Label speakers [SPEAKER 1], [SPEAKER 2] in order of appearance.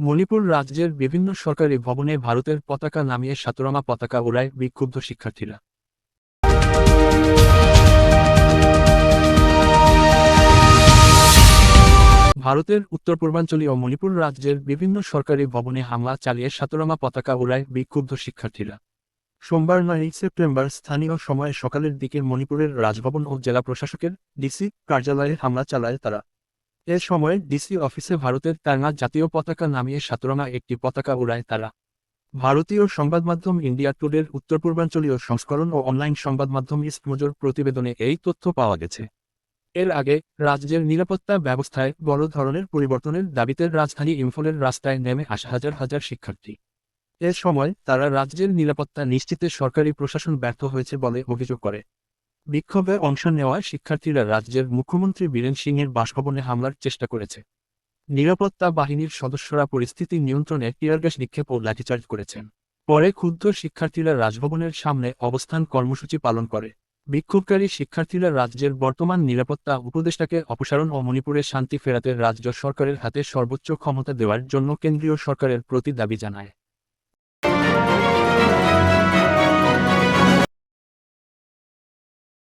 [SPEAKER 1] মণিপুর রাজ্যের বিভিন্ন সরকারি ভবনে ভারতের পতাকা নামিয়ে সাতরঙা পতাকা ওড়ায় বিক্ষুব্ধ শিক্ষার্থীরা। ভারতের উত্তর পূর্বাঞ্চলীয় মণিপুর রাজ্যের বিভিন্ন সরকারি ভবনে হামলা চালিয়ে সাতরঙা পতাকা ওড়ায় বিক্ষুব্ধ শিক্ষার্থীরা। সোমবার 9 সেপ্টেম্বর স্থানীয় সময়ে সকালের দিকে মণিপুরের রাজভবন ও জেলা প্রশাসকের ডিসি কার্যালয়ে হামলা চালায় তারা। এ সময় ডিসি অফিসে ভারতের টাঙ্গা জাতীয় পতাকা নামিয়ে সাতরঙা একটি পতাকা ওড়ায় তারা। ভারতীয় সংবাদমাধ্যম ইন্ডিয়া টুডের উত্তর পূর্বাঞ্চলীয় সংস্করণ ও অনলাইন সংবাদমাধ্যম ইস্ট নজর প্রতিবেদনে এই তথ্য পাওয়া গেছে। এর আগে রাজ্যের নিরাপত্তা ব্যবস্থায় বড় ধরনের পরিবর্তনের দাবিতে রাজধানী ইম্ফলের রাস্তায় নেমে আসা হাজার হাজার শিক্ষার্থী। এ সময় তারা রাজ্যের নিরাপত্তা নিশ্চিতে সরকারি প্রশাসন ব্যর্থ হয়েছে বলে অভিযোগ করে। বিক্ষোভে অংশ নেওয়া শিক্ষার্থীরা রাজ্যের মুখ্যমন্ত্রী বীরেন সিংয়ের বাসভবনে হামলার চেষ্টা করেছে। নিরাপত্তা বাহিনীর সদস্যরা পরিস্থিতি নিয়ন্ত্রণে টিয়ারগ্যাস নিক্ষেপ ও লাঠিচার্জ করেছেন। পরে ক্ষুব্ধ শিক্ষার্থীরা রাজভবনের সামনে অবস্থান কর্মসূচি পালন করে। বিক্ষোভকারী শিক্ষার্থীরা রাজ্যের বর্তমান নিরাপত্তা উপদেষ্টাকে অপসারণ ও মণিপুরে শান্তি ফেরাতে রাজ্য সরকারের হাতে সর্বোচ্চ ক্ষমতা দেওয়ার জন্য কেন্দ্রীয় সরকারের প্রতি দাবি জানায়।